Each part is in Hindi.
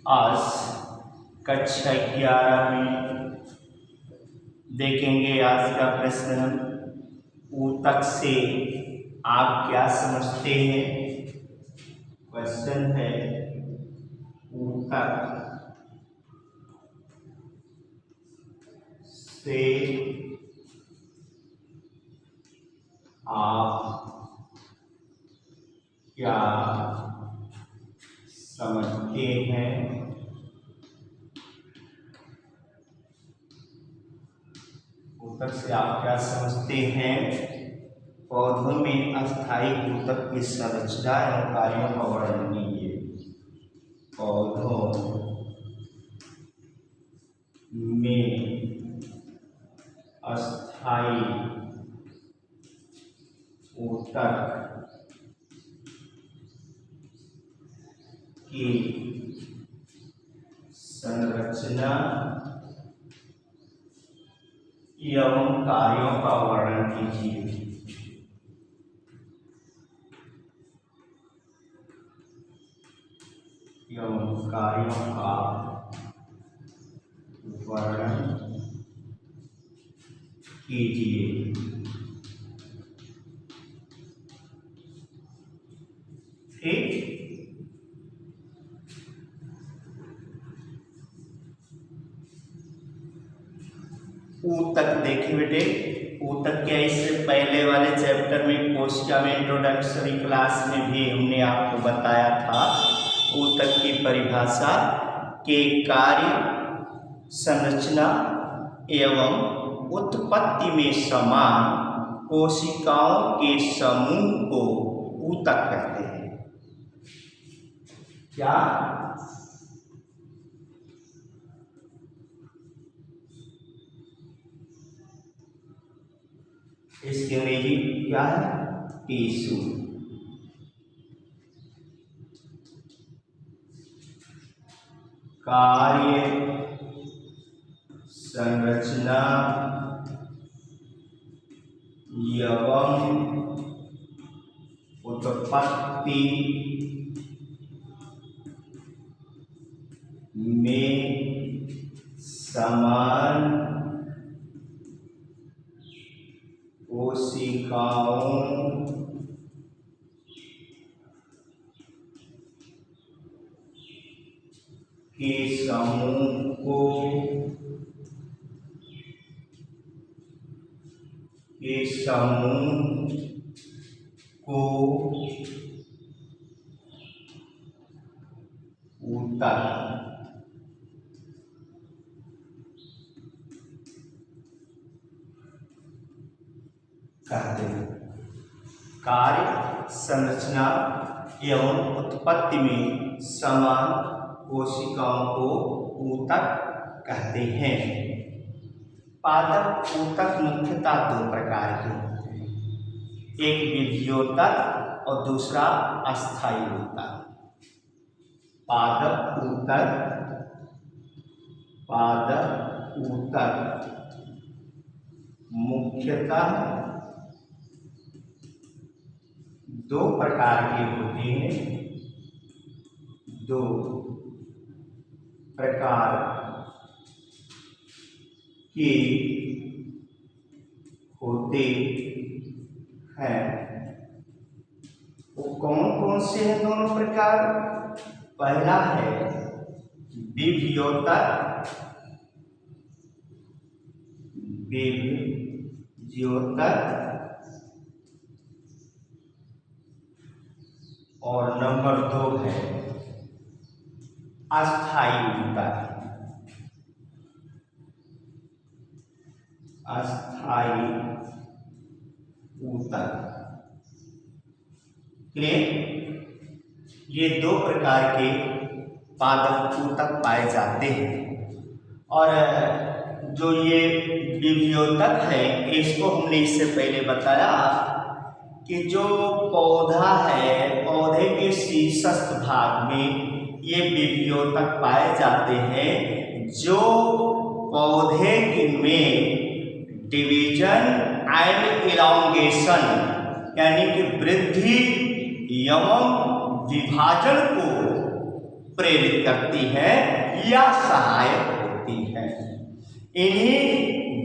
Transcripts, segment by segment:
आज कक्षा 11 में देखेंगे आज का प्रश्न ऊतक से आप क्या समझते हैं। क्वेश्चन है ऊतक से आप क्या समझते हैं। ऊतक से आप क्या समझते हैं। पौधों में अस्थायी ऊतक की संरचना एवं कार्यों का वर्णन कीजिए। पौधों में अस्थायी ऊतक की संरचना एवं कार्यों का वर्णन कीजिए। एवं कार्यों का वर्णन कीजिए। ठीक, ऊतक देखिए बेटे, ऊतक क्या इससे पहले वाले चैप्टर में कोशिका में इंट्रोडक्टरी क्लास में भी हमने आपको बताया था। ऊतक की परिभाषा के कार्य, संरचना एवं उत्पत्ति में समान कोशिकाओं के समूह को ऊतक कहते हैं। क्या? इसकी अंग्रेजी क्या है? टिश्यू। कार्य, संरचना एवं उत्पत्ति में समान कोशिकाओं के समूह को ऊतक कहते हैं। कार्य, संरचना एवं उत्पत्ति में समान कोशिकाओं को ऊतक कहते हैं। पादप ऊतक मुख्यतः दो प्रकार के होते हैं, एक विभ्योतक और दूसरा अस्थायी ऊतक। पादप ऊतक मुख्यतः दो प्रकार के होते हैं। दो प्रकार के होते हैं। वो कौन कौन से हैं दोनों प्रकार? पहला है विभ्योतक और नंबर 2 है अस्थायी ऊतक। अस्थायी ऊतक ये दो प्रकार के पादप ऊतक पाए जाते हैं। और जो ये विभ्योतक है इसको हमने इससे पहले बताया कि जो पौधा है, पौधे के शीर्षस्थ भाग में ये विभ्योतक पाए जाते हैं, जो पौधे में डिवीजन एंड इलॉन्गेशन यानी कि वृद्धि एवं विभाजन को प्रेरित करती है या सहायक होती है। इन्हीं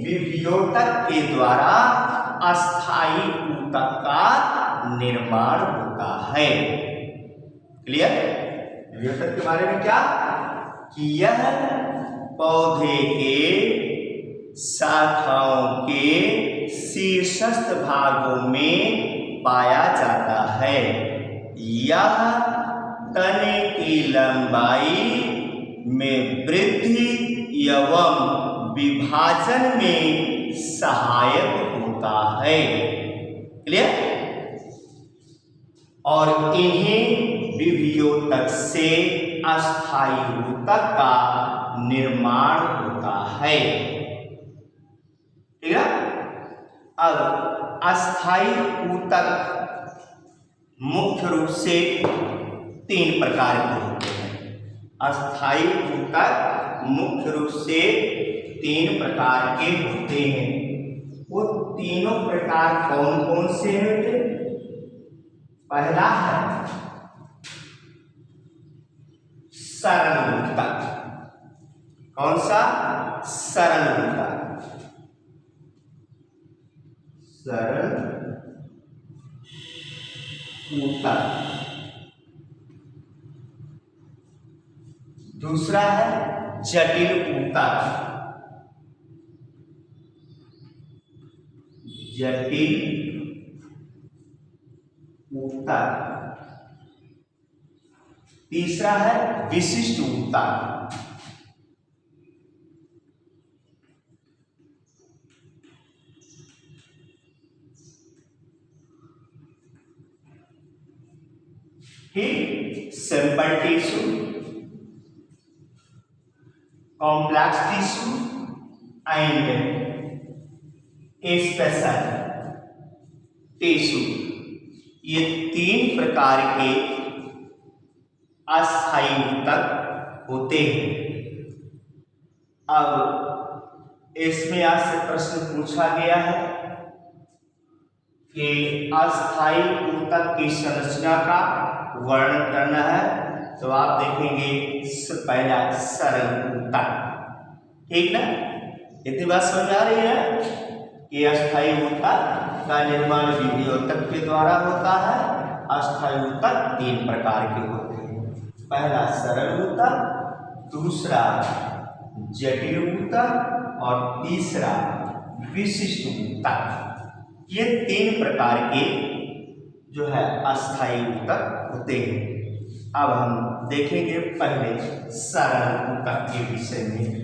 विभ्योतक के द्वारा अस्थायी ऊतक का निर्माण होता है। क्लियर? विभ्योतक के बारे में क्या कि यह पौधे के शाखाओं के शीर्षस्थ भागों में पाया जाता है। यह तने की लंबाई में वृद्धि एवं विभाजन में सहायक होता है। क्लियर? और इन्हीं विभ्योतक से अस्थायी ऊतक का निर्माण होता है। ठीक है? अब अस्थायी ऊतक मुख्य रूप से 3 प्रकार के होते हैं। अस्थायी ऊतक मुख्य रूप से 3 प्रकार के होते हैं। वो तीनों प्रकार कौन कौन से हैं? पहला है सरल ऊतक। कौन सा? सरल ऊतक। सरल ऊतक। दूसरा है जटिल ऊतक। जटिल ऊतक। तीसरा है विशिष्ट ऊतक। ठीक? Simple tissue, complex tissue and special tissue, ये 3 प्रकार के अस्थायी ऊतक होते हैं। अब इसमें आपसे प्रश्न पूछा गया है कि अस्थायी ऊतक की संरचना का वर्णन करना है, तो आप देखेंगे पहला सरल ऊतक। ठीक ना? इतनी बात समझ आ रही है कि अस्थायी ऊतक का निर्माण विभ्योतक के द्वारा होता है। अस्थायी ऊतक 3 प्रकार के होते हैं। पहला सरल ऊतक, दूसरा जटिल ऊतक और तीसरा विशिष्ट ऊतक। ये 3 प्रकार के जो है अस्थायी ऊतक होते हैं। अब हम देखेंगे पहले सरल ऊतक के विषय में।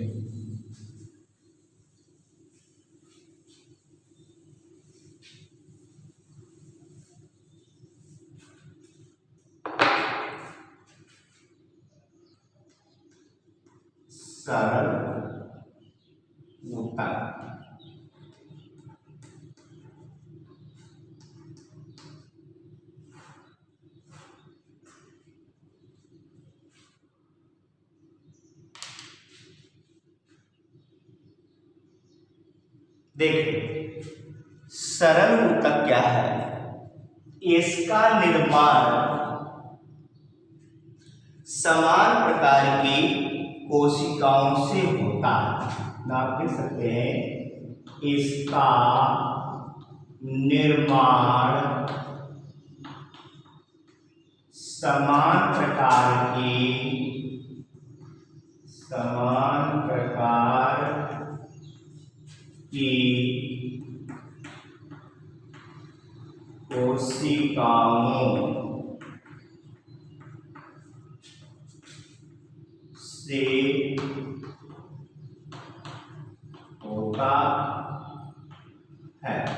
सरल ऊतक। देखिए सरल ऊतक क्या है? इसका निर्माण समान प्रकार की कोशिकाओं से होता है। आप देख सकते हैं इसका निर्माण समान प्रकार की कोशिकाओं से होता है।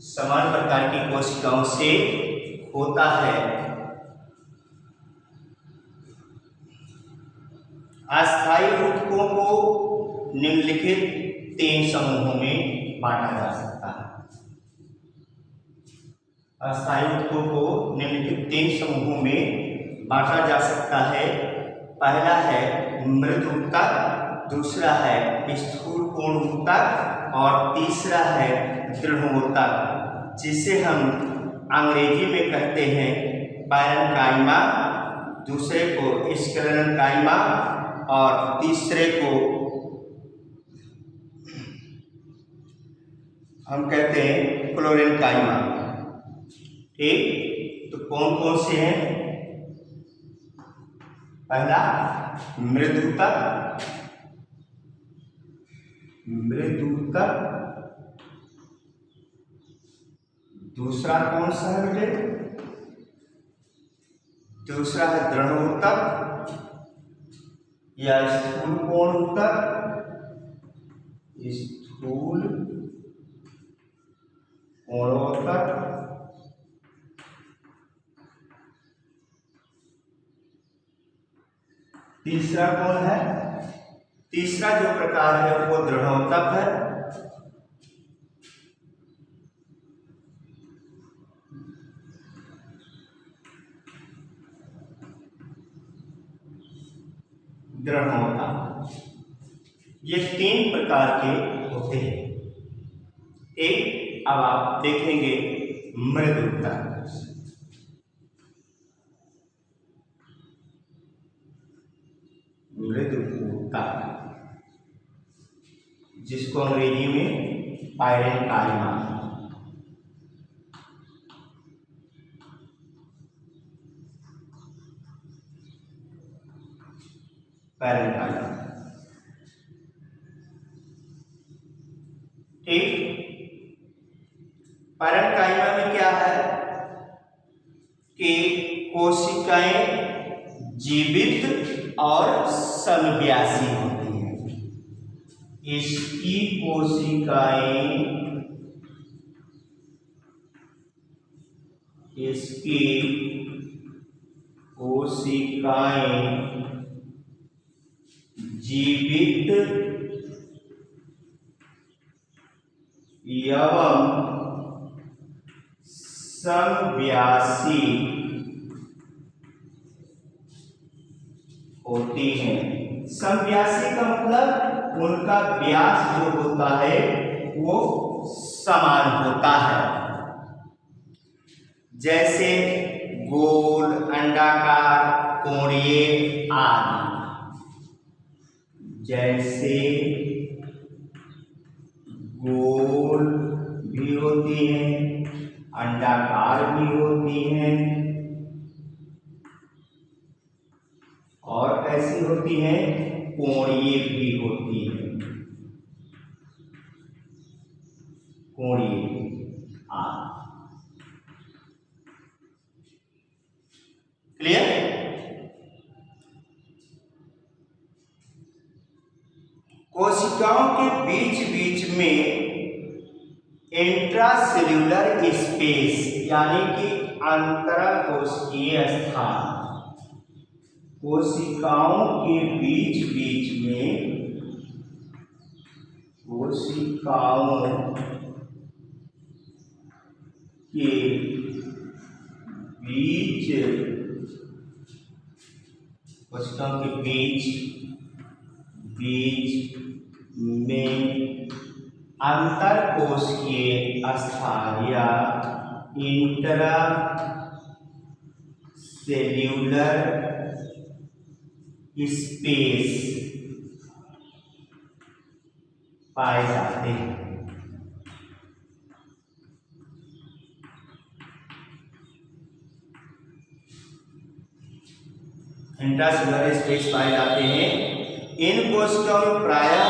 समान प्रकार की कोशिकाओं से होता है। अस्थायी ऊतकों को निम्नलिखित 3 समूहों में बांटा जा सकता है। अस्थायी ऊतकों को निम्नलिखित 3 समूहों में बांटा जा सकता है। पहला है मृद ऊतक, दूसरा है स्थूल कोण ऊतक और तीसरा है दृढ़ ऊतक, जिसे हम अंग्रेजी में कहते हैं पैरेन्काइमा। दूसरे को स्क्लेरेंकाइमा और तीसरे को हम कहते हैं क्लोरेंकाइमा। ठीक, तो कौन कौन से हैं? पहला मृदुतक, दूसरा कौन सा है बेटे? दूसरा है दृढ़ोतक या स्थूल कोण ऊतक, स्थूल कोणोत्तक। तीसरा कौन है? तीसरा जो प्रकार है वो दृढ़ोतक है। दृढ़ोतक, ये 3 प्रकार के होते हैं। एक, अब आप देखेंगे मृदुतक। जिसको अंग्रेजी में पैरेन्काइमा, ठीक। पैरेन्काइमा में क्या है कि कोशिकाएं जीवित और समव्यासी होती हैं। इसकी कोशिकाएं जीवित एवं समव्यासी होती हैं। समव्यासी का मतलब उनका व्यास जो होता है वो समान होता है। जैसे गोल, अंडाकार, कोणीय आदि। जैसे गोल भी होती हैं, अंडाकार भी होती हैं और ऐसी होती हैं कोणीय भी होती है। कोणीय क्लियर? कोशिकाओं के बीच बीच में इंट्रासेल्यूलर स्पेस यानी कि अंतराकोशिकीय स्थान, कोशिकाओं के बीच बीच में कोशिकाओं के बीच में अंतरकोशिकीय स्थान या इंट्रा सेल्यूलर स्पेस पाए जाते हैं। इंट्रासेल्युलर स्पेस पाए जाते हैं। इन कोशिकाओं में प्रायः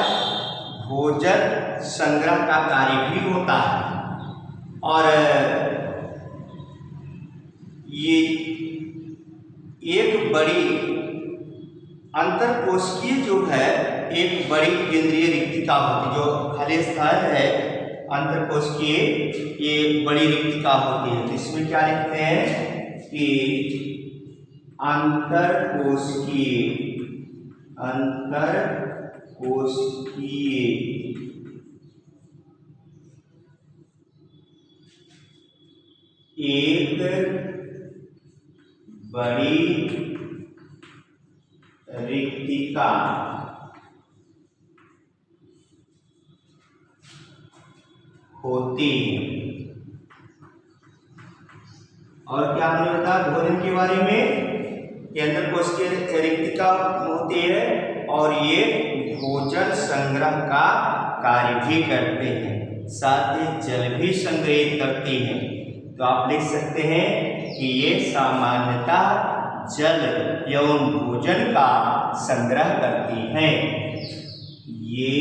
भोजन संग्रह का कार्य भी होता है और ये एक बड़ी अंतरकोशिकीय जो है एक बड़ी केंद्रीय रिक्तिका होती है। जो खाली स्थान है अंतरकोशिकीय, ये बड़ी रिक्तिका होती है। तो इसमें क्या लिखते हैं कि अंतरकोशिकीय एक बड़ी रिक्तिका होती है। और क्या हमने बताया भोजन के बारे में? के अंदर कोशिकीय रिक्तिका होती है और ये भोजन संग्रह का कार्य भी करते हैं, साथ ही जल भी संग्रहित करती हैं। तो आप लिख सकते हैं कि ये सामान्यतः जल एवं भोजन का संग्रह करती हैं। ये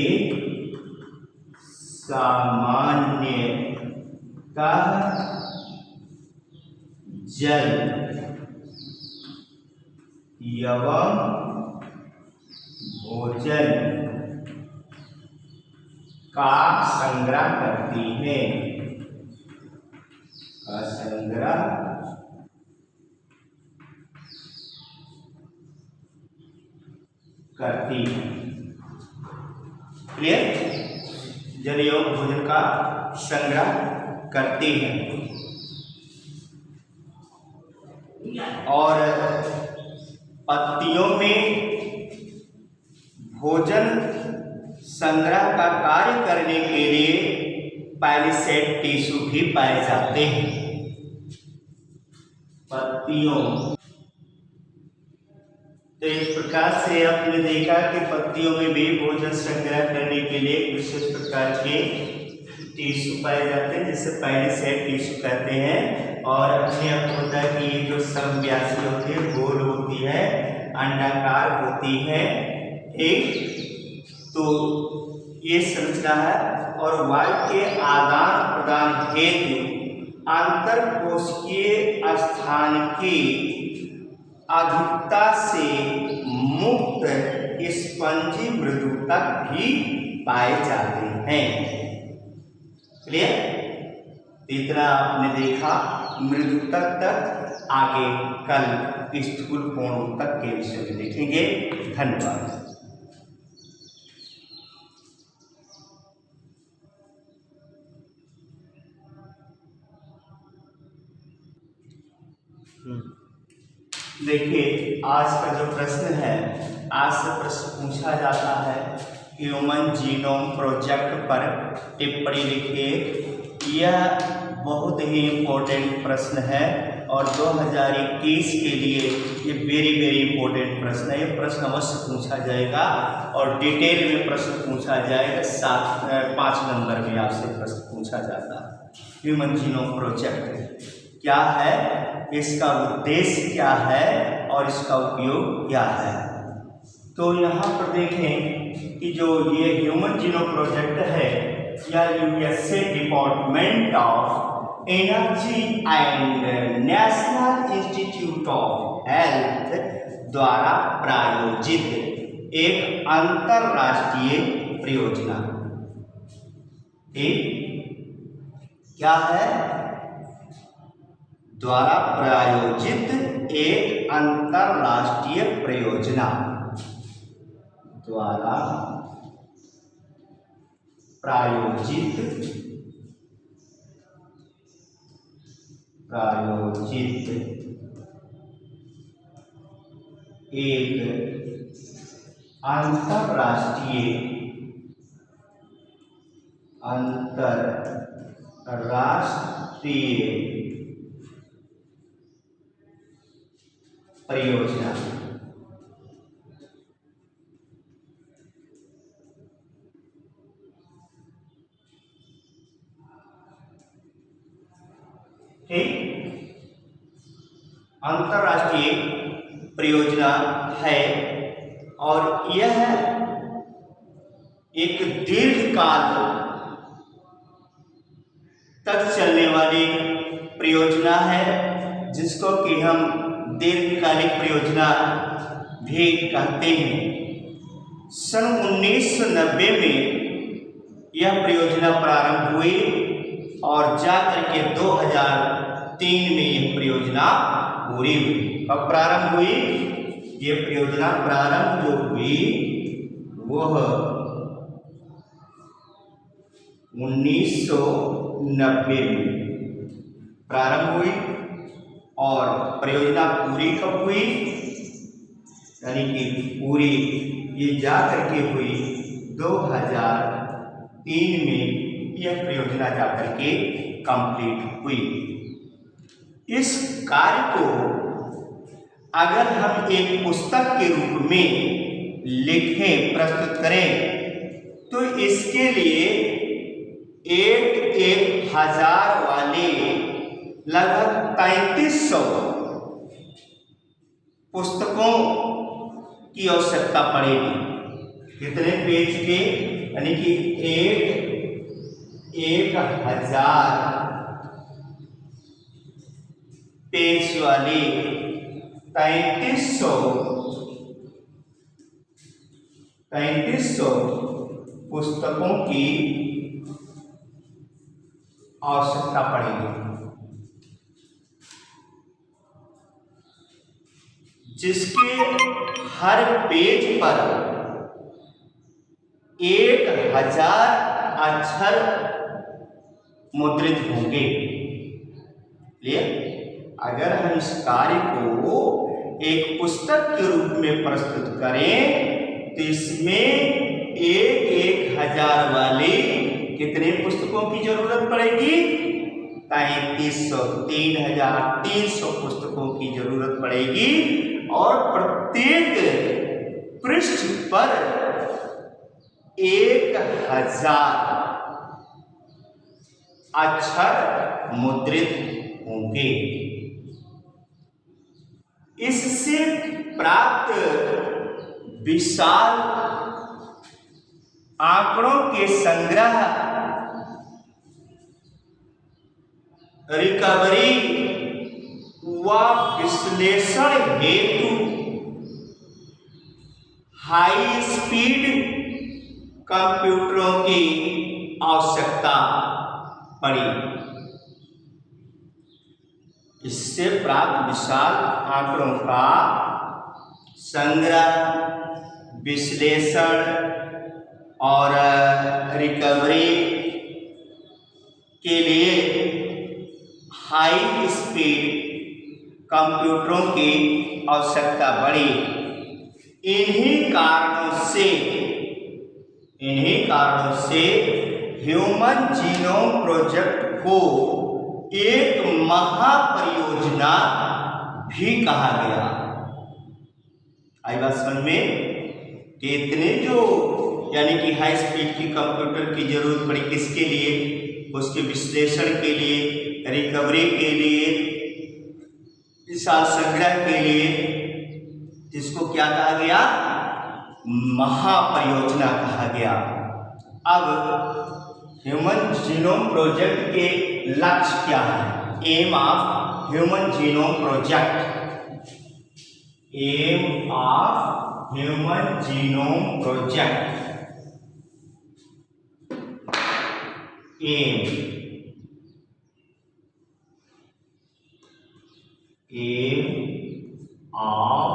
सामान्यतः जल एवं भोजन का संग्रह करती है, का संग्रह करती है। क्लियर? जल एवं भोजन का संग्रह करती है। और पत्तियों में भोजन संग्रह का कार्य करने के लिए पैलिसेड टिश्यू भी पाए जाते हैं। पत्तियों, तो इस प्रकार से आपने देखा कि पत्तियों में भी भोजन संग्रह करने के लिए विशेष प्रकार के टिश्यू पाए जाते हैं, जिसे पैलिसेड टिश्यू कहते हैं। और अपने आप होता है कि ये जो समव्यासी होती है, गोल होती है, अंडाकार होती है, ठीक। तो ये संरचना है। और वायु के आदान प्रदान हेतु अंतर कोशिकीय स्थान की अधिकता से मुक्त स्पंजी मृदुतक भी पाए जाते हैं। क्लियर? इतना आपने देखा मृदुतक तक, आगे कल स्थूल कोण तक के विषय में देखेंगे। धन्यवाद। देखिए, आज का जो प्रश्न है, आज से प्रश्न पूछा जाता है ह्यूमन जीनोम प्रोजेक्ट पर टिप्पणी लिखिए। यह बहुत ही इम्पोर्टेंट प्रश्न है और 2021 के लिए ये वेरी इम्पोर्टेंट प्रश्न है। ये प्रश्न अवश्य पूछा जाएगा और डिटेल में प्रश्न पूछा जाएगा। 5 नंबर में आपसे प्रश्न पूछा जाता है। ह्यूमन जीनोम प्रोजेक्ट क्या है, इसका उद्देश्य क्या है और इसका उपयोग क्या है। तो यहाँ पर देखें कि जो ये ह्यूमन जीनोम प्रोजेक्ट है, यह USA department of energy and national institute of health द्वारा प्रायोजित एक अंतरराष्ट्रीय परियोजना। क्या है? द्वारा प्रायोजित एक अंतरराष्ट्रीय परियोजना, द्वारा प्रायोजित एक अंतरराष्ट्रीय परियोजना। ठीक, अंतरराष्ट्रीय परियोजना है और यह एक दीर्घकाल तक चलने वाली परियोजना है, जिसको कि हम दीर्घकालिक परियोजना भी कहते हैं। सन 1990 में यह परियोजना प्रारंभ हुई और जाकर के 2003 में यह परियोजना पूरी हुई। कब प्रारंभ हुई? ये परियोजना प्रारंभ जो हुई वह 1990 में प्रारंभ हुई और परियोजना पूरी कब हुई? यानी कि पूरी ये जा करके हुई 2003 में यह परियोजना जा करके कंप्लीट हुई। इस कार्य को अगर हम एक पुस्तक के रूप में लिखें, प्रस्तुत करें, तो इसके लिए एक हजार वाले लगभग 3300 पुस्तकों की आवश्यकता पड़ेगी। कितने पेज के? यानी कि एक हजार पेज वाली 3300 पुस्तकों की आवश्यकता पड़ेगी, जिसके हर पेज पर 1000 अक्षर मुद्रित होंगे। अगर हम इस कार्य को एक पुस्तक के रूप में प्रस्तुत करें तो इसमें 1000 वाली कितने पुस्तकों की जरूरत पड़ेगी? 3300, 3300 पुस्तकों की जरूरत पड़ेगी और प्रत्येक पृष्ठ पर 1000 अक्षर मुद्रित होंगे। इससे प्राप्त विशाल आंकड़ों के संग्रह, रिकवरी व विश्लेषण हेतु हाई स्पीड कंप्यूटरों की आवश्यकता पड़ी। इससे प्राप्त विशाल आंकड़ों का संग्रह, विश्लेषण और रिकवरी के लिए हाई स्पीड कंप्यूटरों की आवश्यकता बढ़ी। इन्हीं कारणों से ह्यूमन जीनोम प्रोजेक्ट को एक महापरियोजना भी कहा गया। आई बात समझ में कि इतने जो यानी कि हाई स्पीड की कंप्यूटर की जरूरत पड़ी, किसके लिए? उसके विश्लेषण के लिए, रिकवरी के लिए, विशाल संग्रह के लिए, जिसको क्या कहा गया? महापरियोजना कहा गया। अब ह्यूमन जीनोम प्रोजेक्ट के लक्ष्य क्या है? Aim of human genome project, aim of human genome project, aim of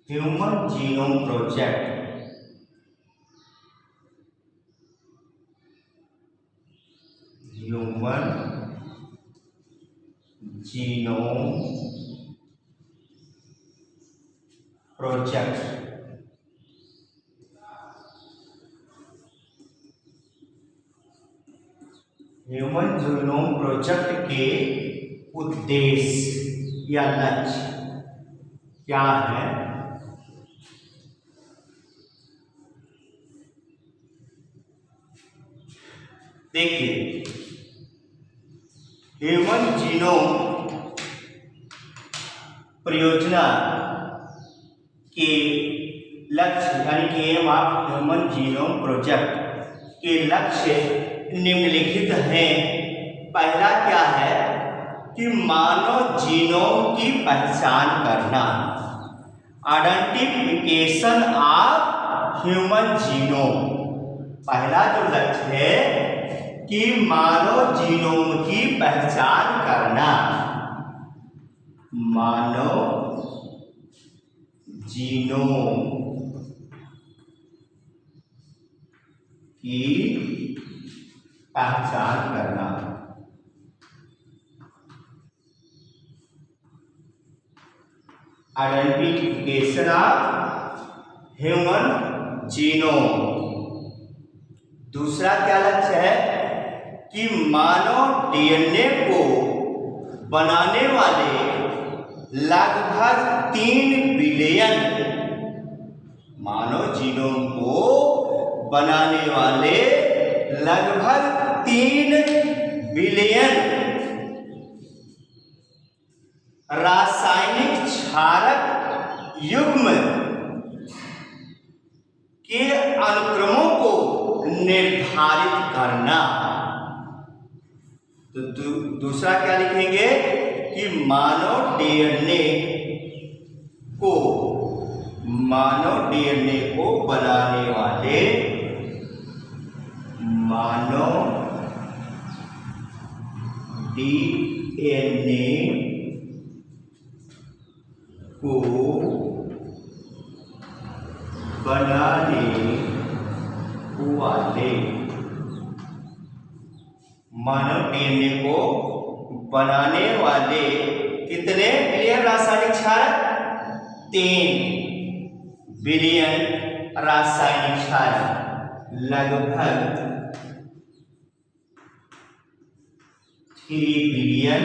human genome project, human genome project human genome project के उद्देश्य या लक्ष्य क्या है? देखिए, ह्यूमन जीनोम परियोजना के लक्ष्य यानी कि aim of human genome project के लक्ष्य निम्नलिखित हैं। पहला क्या है कि मानव जीनोम की पहचान करना, आइडेंटिफिकेशन ऑफ ह्यूमन जीनोम। पहला जो लक्ष्य है कि मानव जीनोम की पहचान करना, मानव जीनोम की पहचान करना। Identification of human genome. दूसरा क्या लक्ष्य है कि मानव डीएनए को बनाने वाले लगभग 3 बिलियन मानव जीनोम को बनाने वाले लगभग 3 बिलियन रासायनिक क्षारक युग्म के अनुक्रमों को निर्धारित करना। तो दूसरा क्या लिखेंगे कि मानव डीएनए को बनाने वाले मानव डीएनए को बनाने वाले मानव डीएनए को बनाने वाले कितने बिलियन रासायनिक क्षारक? 3 बिलियन रासायनिक क्षारक, लगभग 3 बिलियन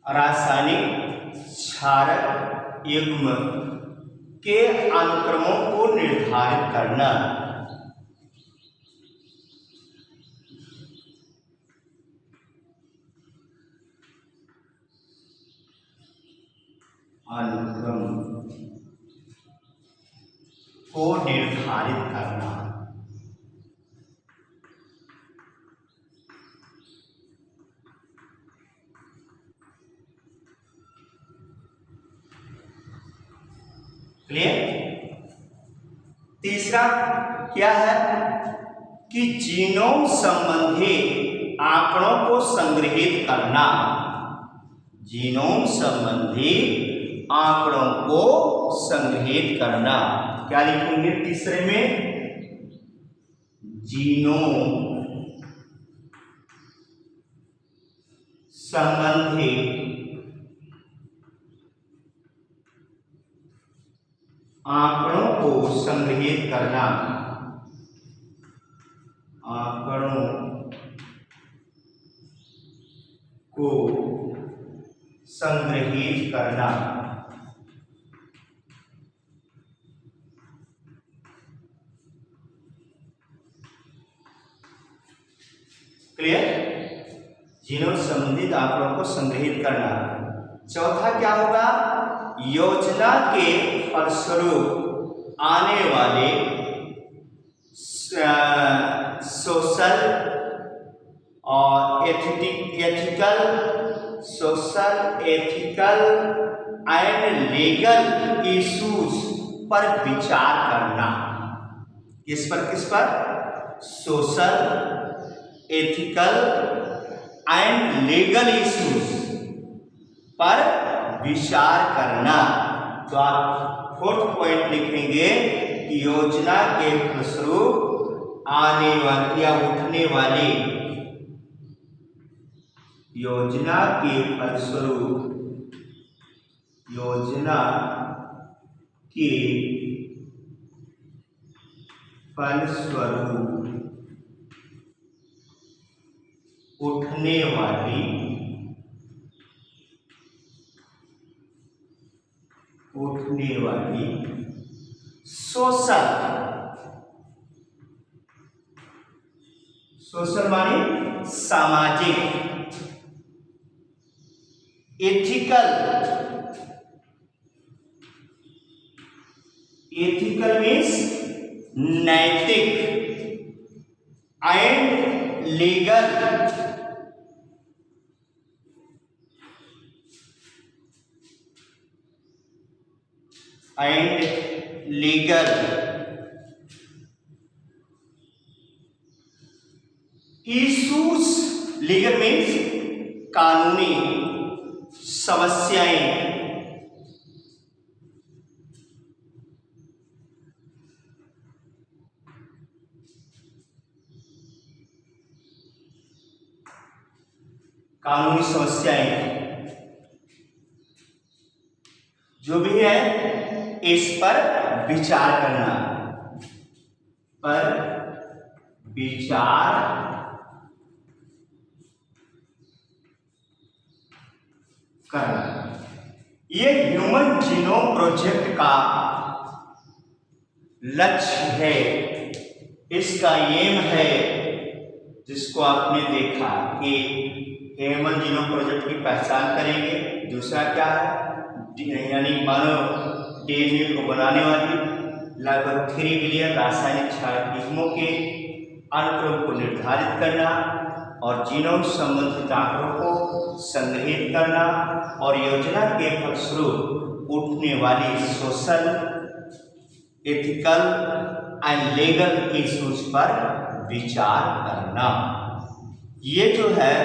रासायनिक क्षारक युग्म के अनुक्रमों को निर्धारित करना। अनुक्रम को निर्धारित करना। क्लियर? तीसरा क्या है कि जीनोम संबंधी आंकड़ों को संग्रहित करना। जीनोम संबंधी आंकड़ों को संग्रहित करना। क्या लिखेंगे तीसरे में? जीनोम संबंधी आंकड़ों को संग्रहित करना। आंकड़ों को संग्रहित करना। क्लियर? जीनोम संबंधित आंकड़ों को संग्रहित करना। चौथा क्या होगा? योजना के फलस्वरूप आने वाले सोशल और एथिकल एंड लीगल इश्यूज पर विचार करना। किस पर? Social, ethical and legal issues पर विचार करना। तो आप 4th पॉइंट लिखेंगे कि योजना के फलस्वरूप आने वाली या उठने वाली योजना के फलस्वरूप उठने वाली सोशल माने सामाजिक, एथिकल मीन्स नैतिक and legal issues. Legal means कानूनी समस्याएं, कानूनी समस्याएं जो भी है इस पर विचार करना, ये ह्यूमन जीनोम प्रोजेक्ट का लक्ष्य है, इसका एम है, जिसको आपने देखा कि ह्यूमन जीनोम प्रोजेक्ट की पहचान करेंगे। दूसरा क्या है, यानी मानव डीएनए को बनाने वाली लगभग 3 बिलियन रासायनिक क्षारकीमों के अनुक्रम को निर्धारित करना और जीनोम संबंधित आंकड़ों को संग्रहित करना और योजना के फलस्वरूप उठने वाली social, ethical and legal issues पर विचार करना। ये जो है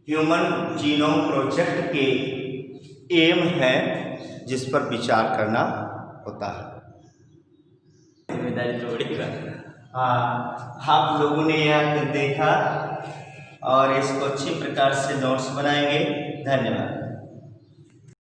ह्यूमन जीनोम प्रोजेक्ट के एम है, जिस पर विचार करना होता है। जिम्मेदारी तो बड़ी है। हाँ, आप लोगों ने यह देखा और इसको अच्छी प्रकार से नोट्स बनाएंगे। धन्यवाद।